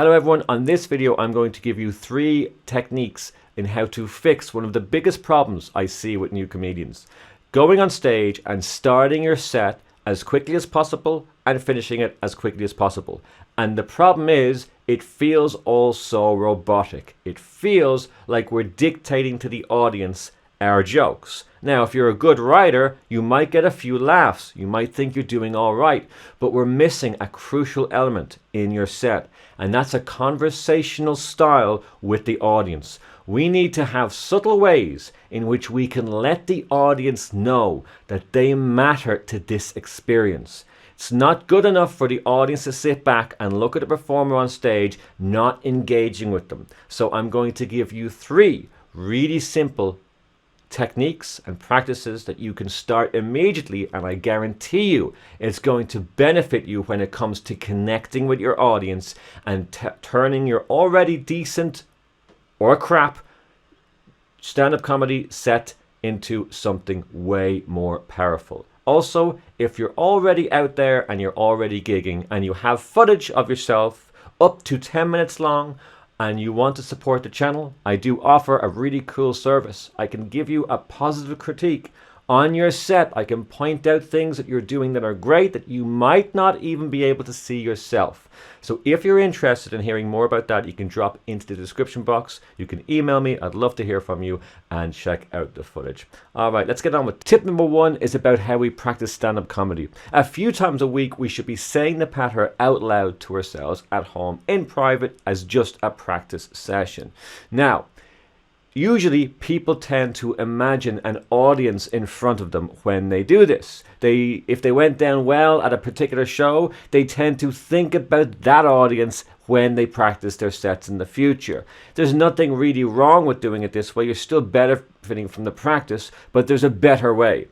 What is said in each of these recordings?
Hello everyone, on this video I'm going to give you 3 techniques in how to fix one of the biggest problems I see with new comedians. Going on stage and starting your set as quickly as possible and finishing it as quickly as possible. And the problem is, it feels all so robotic. It feels like we're dictating to the audience our jokes. Now, if you're a good writer, you might get a few laughs. You might think you're doing all right, but we're missing a crucial element in your set, and that's a conversational style with the audience. We need to have subtle ways in which we can let the audience know that they matter to this experience. It's not good enough for the audience to sit back and look at the performer on stage, not engaging with them. So I'm going to give you 3 really simple techniques and practices that you can start immediately, and I guarantee you it's going to benefit you when it comes to connecting with your audience and turning your already decent or crap stand-up comedy set into something way more powerful. Also, if you're already out there and you're already gigging and you have footage of yourself up to 10 minutes long and you want to support the channel, I do offer a really cool service. I can give you a positive critique on your set. I can point out things that you're doing that are great that you might not even be able to see yourself. So if you're interested in hearing more about that, you can drop into the description box. You can email me. I'd love to hear from you and check out the footage. All right, let's get on with tip number 1 is about how we practice stand-up comedy. A few times a week, we should be saying the patter out loud to ourselves at home in private as just a practice session. Now, usually people tend to imagine an audience in front of them when they do this. If they went down well at a particular show, they tend to think about that audience when they practice their sets in the future. There's nothing really wrong with doing it this way. You're still benefiting from the practice, but there's a better way.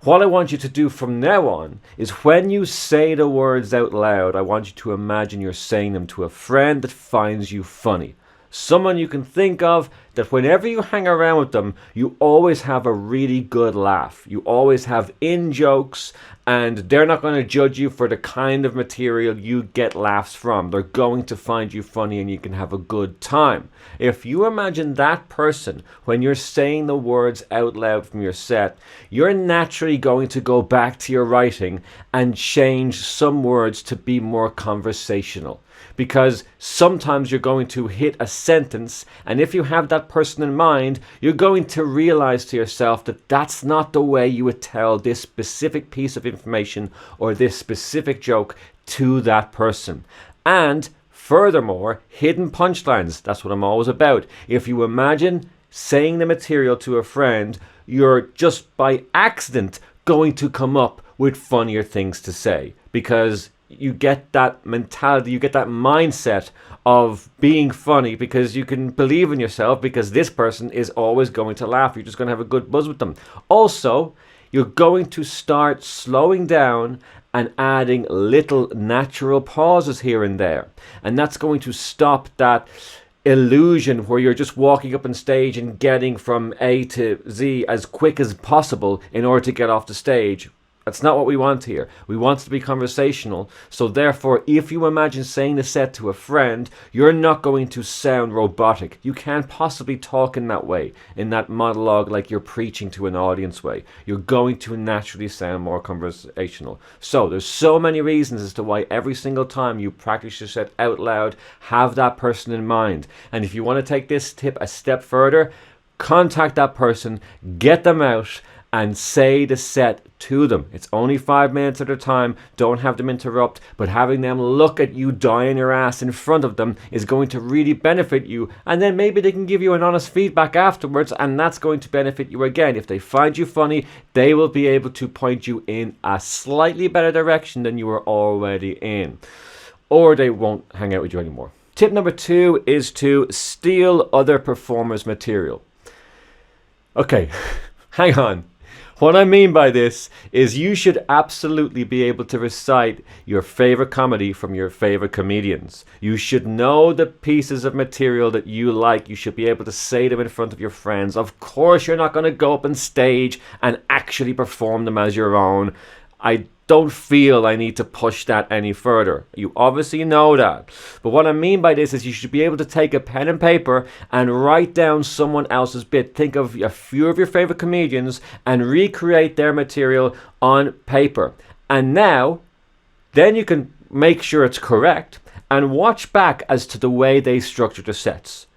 What I want you to do from now on is when you say the words out loud, I want you to imagine you're saying them to a friend that finds you funny. Someone you can think of that whenever you hang around with them, you always have a really good laugh. You always have in-jokes, and they're not going to judge you for the kind of material you get laughs from. They're going to find you funny and you can have a good time. If you imagine that person when you're saying the words out loud from your set, you're naturally going to go back to your writing and change some words to be more conversational. Because sometimes you're going to hit a sentence, and if you have that person in mind, you're going to realize to yourself that that's not the way you would tell this specific piece of information or this specific joke to that person. And furthermore, hidden punchlines, that's what I'm always about. If you imagine saying the material to a friend, you're just by accident going to come up with funnier things to say, because you get that mentality, you get that mindset of being funny because you can believe in yourself, because this person is always going to laugh. You're just going to have a good buzz with them. Also, you're going to start slowing down and adding little natural pauses here and there. And that's going to stop that illusion where you're just walking up on stage and getting from A to Z as quick as possible in order to get off the stage. That's not what we want here. We want it to be conversational. So therefore, if you imagine saying the set to a friend, you're not going to sound robotic. You can't possibly talk in that way, in that monologue like you're preaching to an audience way. You're going to naturally sound more conversational. So there's so many reasons as to why every single time you practice your set out loud, have that person in mind. And if you want to take this tip a step further, contact that person, get them out, and say the set to them. It's only 5 minutes at a time. Don't have them interrupt, but having them look at you dying your ass in front of them is going to really benefit you. And then maybe they can give you an honest feedback afterwards, and that's going to benefit you again. If they find you funny, they will be able to point you in a slightly better direction than you were already in. Or they won't hang out with you anymore. Tip number 2 is to steal other performers' material. Okay, hang on. What I mean by this is you should absolutely be able to recite your favorite comedy from your favorite comedians. You should know the pieces of material that you like. You should be able to say them in front of your friends. Of course, you're not going to go up on stage and actually perform them as your own. I don't feel I need to push that any further. You obviously know that. But what I mean by this is you should be able to take a pen and paper and write down someone else's bit. Think of a few of your favorite comedians and recreate their material on paper. And now, then you can make sure it's correct and watch back as to the way they structure the sets.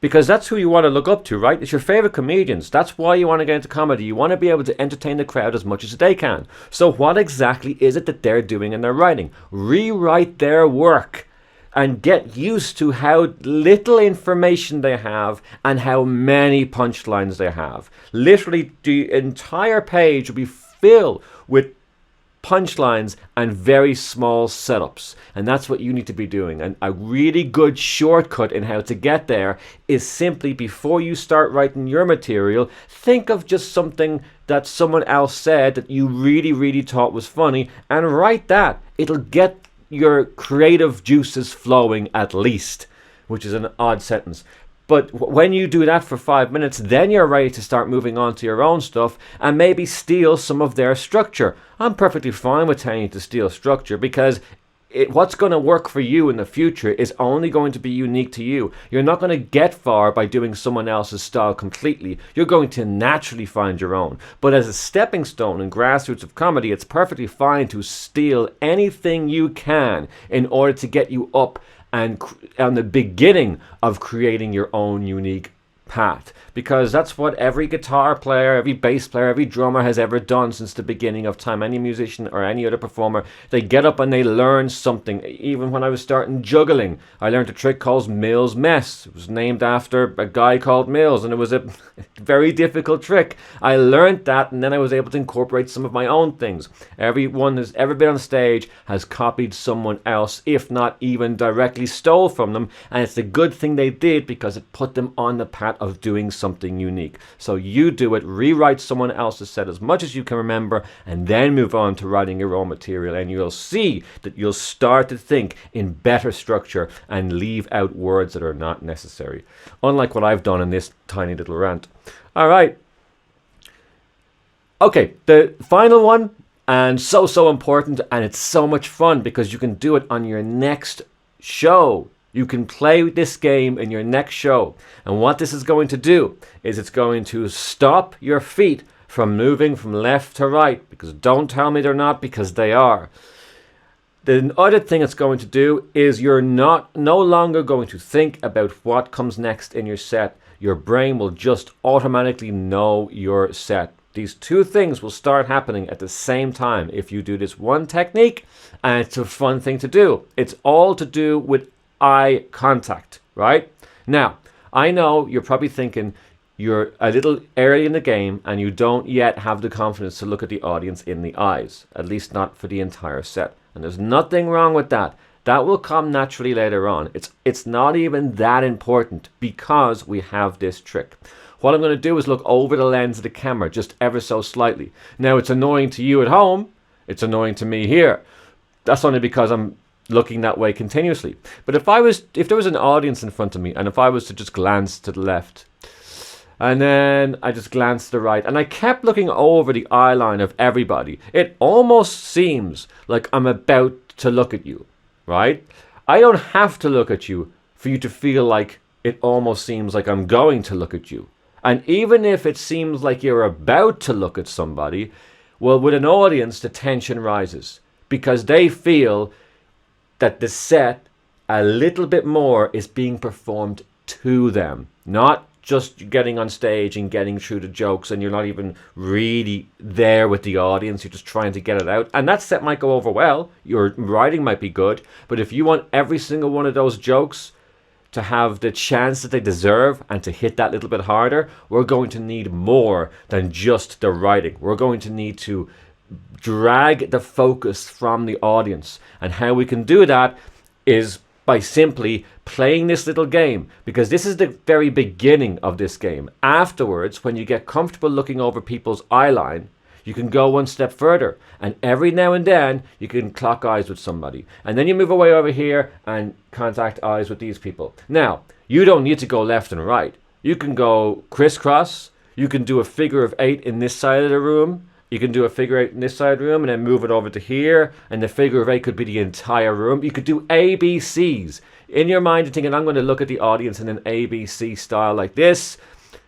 Because that's who you want to look up to, right? It's your favorite comedians. That's why you want to get into comedy. You want to be able to entertain the crowd as much as they can. So what exactly is it that they're doing in their writing? Rewrite their work and get used to how little information they have and how many punchlines they have. Literally, the entire page will be filled with punchlines and very small setups, and that's what you need to be doing. And a really good shortcut in how to get there is simply, before you start writing your material, think of just something that someone else said that you really thought was funny and write that. It'll get your creative juices flowing, at least, which is an odd sentence. But when you do that for 5 minutes, then you're ready to start moving on to your own stuff and maybe steal some of their structure. I'm perfectly fine with telling you to steal structure, because what's going to work for you in the future is only going to be unique to you. You're not going to get far by doing someone else's style completely. You're going to naturally find your own. But as a stepping stone in grassroots of comedy, it's perfectly fine to steal anything you can in order to get you up and on the beginning of creating your own unique path, because that's what every guitar player, every bass player, every drummer has ever done since the beginning of time. Any musician or any other performer, they get up and they learn something. Even when I was starting juggling, I learned a trick called Mills Mess. It was named after a guy called Mills, and it was a very difficult trick. I learned that, and then I was able to incorporate some of my own things. Everyone who's ever been on stage has copied someone else, if not even directly stole from them, and it's a good thing they did, because it put them on the path of doing something unique. So you do it, rewrite someone else's set as much as you can remember, and then move on to writing your own material, and you'll see that you'll start to think in better structure and leave out words that are not necessary, unlike what I've done in this tiny little rant. All right. Okay, the final one, and so important, and it's so much fun because you can do it on your next show. You can play this game in your next show. And what this is going to do is it's going to stop your feet from moving from left to right. Because don't tell me they're not, because they are. The other thing it's going to do is you're no longer going to think about what comes next in your set. Your brain will just automatically know your set. These two things will start happening at the same time if you do this one technique, and it's a fun thing to do. It's all to do with eye contact, right? Now, I know you're probably thinking you're a little early in the game and you don't yet have the confidence to look at the audience in the eyes, at least not for the entire set. And there's nothing wrong with that. That will come naturally later on. It's not even that important, because we have this trick. What I'm going to do is look over the lens of the camera just ever so slightly. Now, it's annoying to you at home. It's annoying to me here. That's only because I'm looking that way continuously. But if there was an audience in front of me, and if I was to just glance to the left, and then I just glanced to the right, and I kept looking over the eye line of everybody, it almost seems like I'm about to look at you, right? I don't have to look at you for you to feel like it almost seems like I'm going to look at you. And even if it seems like you're about to look at somebody, well, with an audience, the tension rises, because they feel that the set, a little bit more, is being performed to them, not just getting on stage and getting through the jokes, and you're not even really there with the audience, you're just trying to get it out. And that set might go over well, your writing might be good, but if you want every single one of those jokes to have the chance that they deserve and to hit that little bit harder, we're going to need more than just the writing. We're going to need to drag the focus from the audience. And how we can do that is by simply playing this little game, because this is the very beginning of this game. Afterwards, when you get comfortable looking over people's eye line, you can go one step further, and every now and then you can clock eyes with somebody, and then you move away over here and contact eyes with these people. Now, you don't need to go left and right. You can go crisscross. You can do a figure of 8 in this side of the room. You can do a figure eight in this side room and then move it over to here, and the figure of eight could be the entire room. You could do ABCs. In your mind, you're thinking, I'm going to look at the audience in an ABC style like this.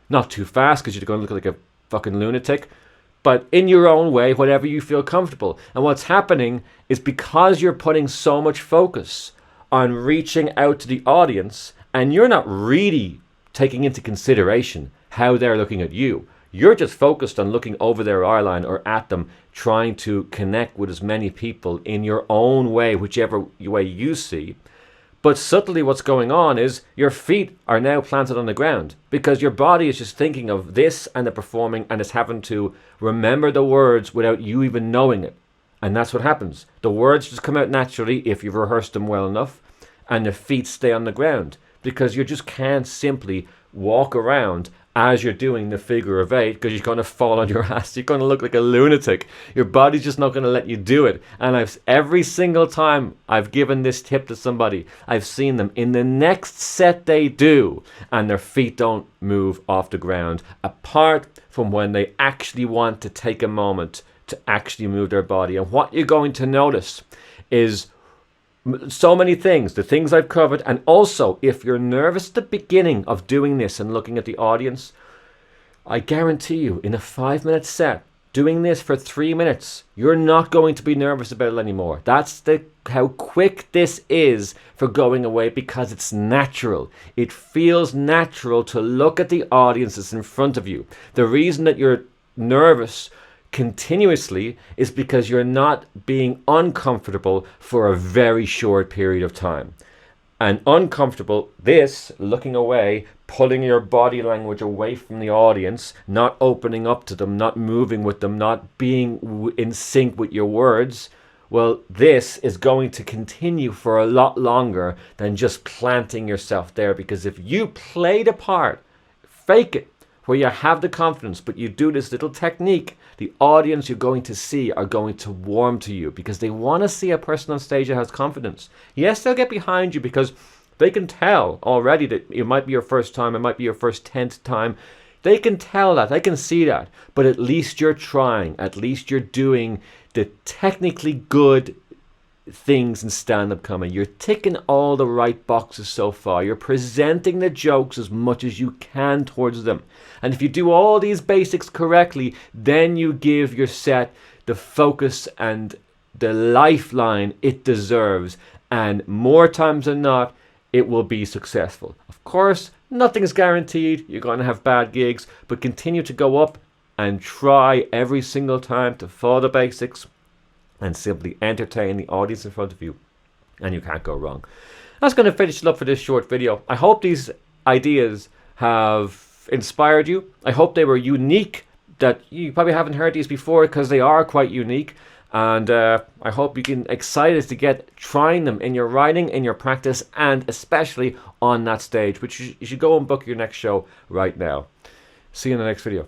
Not too fast, because you're going to look like a fucking lunatic. But in your own way, whatever you feel comfortable. And what's happening is because you're putting so much focus on reaching out to the audience, and you're not really taking into consideration how they're looking at you. You're just focused on looking over their eye line or at them, trying to connect with as many people in your own way, whichever way you see. But subtly what's going on is your feet are now planted on the ground because your body is just thinking of this and the performing, and it's having to remember the words without you even knowing it. And that's what happens. The words just come out naturally if you've rehearsed them well enough, and the feet stay on the ground because you just can't simply walk around as you're doing the figure of eight, because you're going to fall on your ass. You're going to look like a lunatic. Your body's just not going to let you do it. And every single time I've given this tip to somebody, I've seen them in the next set they do, and their feet don't move off the ground, apart from when they actually want to take a moment to actually move their body. And what you're going to notice is so many things, the things I've covered. And also, if you're nervous at the beginning of doing this and looking at the audience, I guarantee you, in a 5-minute set, doing this for 3 minutes, you're not going to be nervous about it anymore. That's how quick this is for going away, because it's natural. It feels natural to look at the audience that's in front of you. The reason that you're nervous continuously is because you're not being uncomfortable for a very short period of time. And uncomfortable, this, looking away, pulling your body language away from the audience, not opening up to them, not moving with them, not being in sync with your words, well, this is going to continue for a lot longer than just planting yourself there. Because if you play the part, fake it, where you have the confidence, but you do this little technique, the audience you're going to see are going to warm to you because they want to see a person on stage that has confidence. Yes, they'll get behind you because they can tell already that it might be your first time, it might be your first 10th time. They can tell that, they can see that, but at least you're trying, at least you're doing the technically good things in stand-up comedy. You're ticking all the right boxes so far. You're presenting the jokes as much as you can towards them. And if you do all these basics correctly, then you give your set the focus and the lifeline it deserves. And more times than not, it will be successful. Of course, nothing's guaranteed. You're going to have bad gigs, but continue to go up and try every single time to follow the basics and simply entertain the audience in front of you, and you can't go wrong. That's going to finish it up for this short video. I hope these ideas have inspired you. I hope they were unique, that you probably haven't heard these before, because they are quite unique. And I hope you can excited to get trying them in your writing, in your practice, and especially on that stage, which you should go and book your next show right now. See you in the next video.